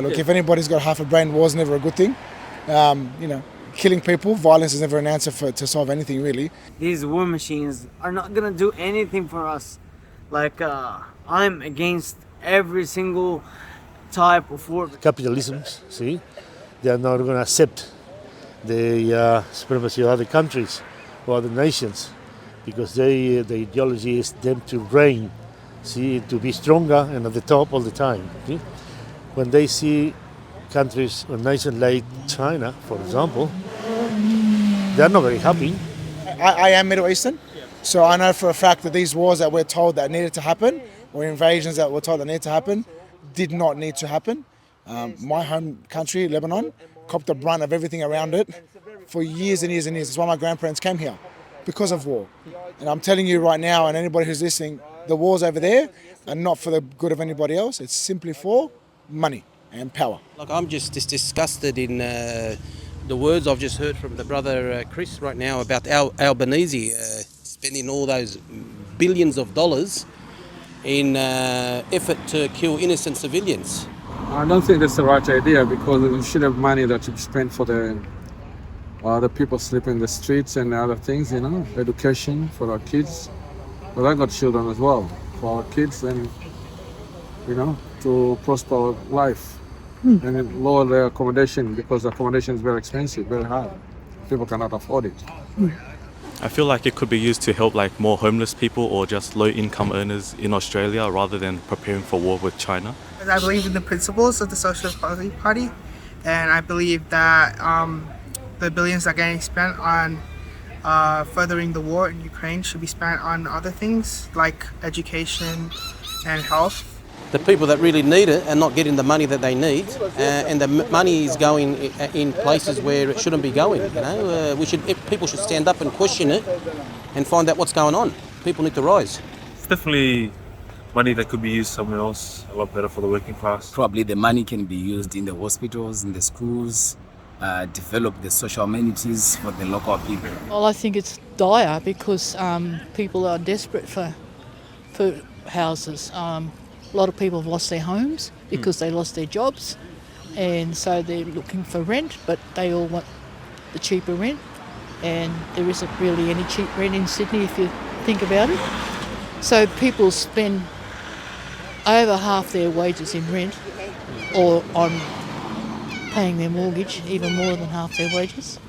Look, if anybody's got half a brain, war's never a good thing. Killing people, violence is never an answer to solve anything, really. These war machines are not gonna do anything for us. I'm against every single type of war. Capitalism, see, they are not going to accept the supremacy of other countries or other nations because the ideology is them to reign, see, to be stronger and at the top all the time. See? When they see countries or nations like China, for example, they are not very happy. I am Middle Eastern, so I know for a fact that these wars that we're told that needed to happen, or invasions that we're told that needed to happen, did not need to happen. My home country, Lebanon, copped the brunt of everything around it for years and years and years. That's why my grandparents came here, because of war. And I'm telling you right now, and anybody who's listening, the wars over there are not for the good of anybody else. It's simply for money and power. I'm just disgusted in the words I've just heard from the brother Chris right now about Albanese spending all those billions of dollars in effort to kill innocent civilians. I don't think that's the right idea because we should have money that should be spent for the people sleeping in the streets and other things, education for our kids. But I got children as well, for our kids and, to prosper life. And then lower their accommodation because accommodation is very expensive, very hard. People cannot afford it. I feel like it could be used to help more homeless people or just low-income earners in Australia rather than preparing for war with China. I believe in the principles of the Socialist Party, and I believe that the billions that are getting spent on furthering the war in Ukraine should be spent on other things like education and health. The people that really need it are not getting the money that they need, and the money is going in places where it shouldn't be going. People should stand up and question it and find out what's going on. People need to rise. It's definitely money that could be used somewhere else, a lot better for the working class. Probably the money can be used in the hospitals, in the schools, develop the social amenities for the local people. Well, I think it's dire because people are desperate for houses. A lot of people have lost their homes because they lost their jobs, and so they're looking for rent, but they all want the cheaper rent, and there isn't really any cheap rent in Sydney if you think about it. So people spend over half their wages in rent or on paying their mortgage, even more than half their wages,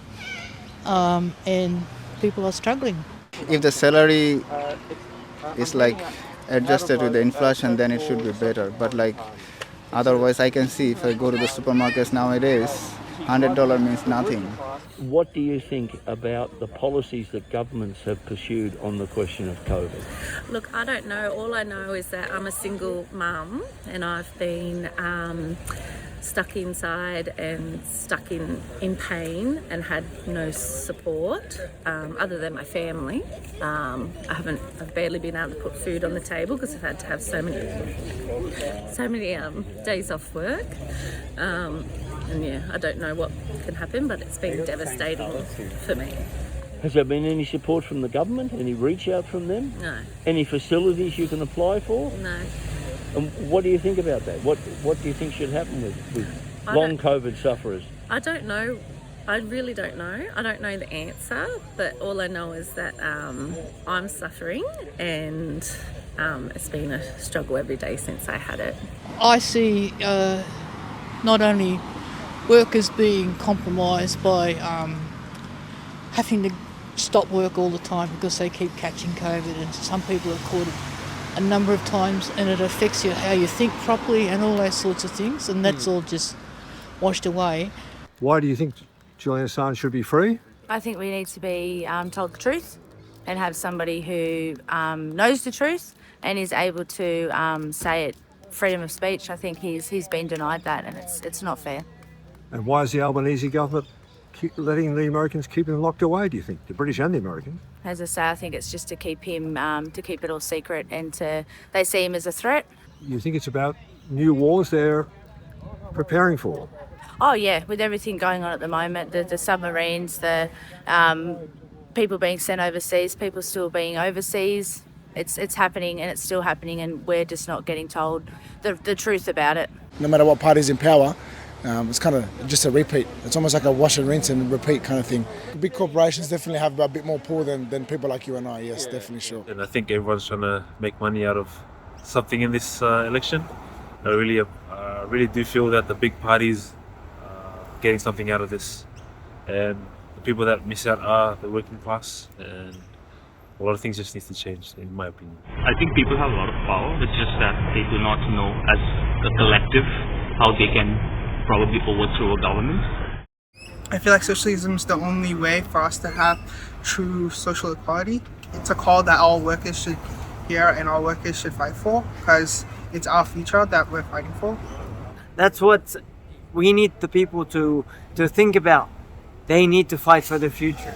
and people are struggling. If the salary is adjusted with the inflation, then it should be better. But otherwise, I can see if I go to the supermarkets nowadays, $100 means nothing. What do you think about the policies that governments have pursued on the question of COVID? Look, I don't know. All I know is that I'm a single mum and I've been stuck inside and stuck in pain and had no support other than my family. I've barely been able to put food on the table because I've had to have so many days off work. I don't know what can happen, but it's been devastating for me. Has there been any support from the government? Any reach out from them? No. Any facilities you can apply for? No. And what do you think about that? What do you think should happen with long COVID sufferers? I don't know. I really don't know. I don't know the answer, but all I know is that I'm suffering and it's been a struggle every day since I had it. I see not only workers being compromised by having to stop work all the time because they keep catching COVID, and some people have caught it a number of times, and it affects you how you think properly and all those sorts of things, and that's all just washed away. Why do you think Julian Assange should be free? I think we need to be told the truth and have somebody who knows the truth and is able to say it. Freedom of speech, I think he's been denied that, and it's not fair. And why is the Albanese government letting the Americans keep him locked away, do you think? The British and the Americans? As I say, I think it's just to keep him, to keep it all secret, and they see him as a threat. You think it's about new wars they're preparing for? Oh yeah, with everything going on at the moment, the submarines, the people being sent overseas, people still being overseas, It's happening, and it's still happening, and we're just not getting told the truth about it. No matter what party's in power, it's kind of just a repeat. It's almost like a wash and rinse and repeat kind of thing. Big corporations definitely have a bit more pull than people like you and I, yes, definitely sure. And I think everyone's trying to make money out of something in this election. I really do feel that the big parties are getting something out of this. And the people that miss out are the working class. And a lot of things just need to change, in my opinion. I think people have a lot of power. It's just that they do not know as a collective how they can probably overthrow a government. I feel like socialism is the only way for us to have true social equality. It's a call that all workers should hear and all workers should fight for, because it's our future that we're fighting for. That's what we need the people to think about. They need to fight for the future.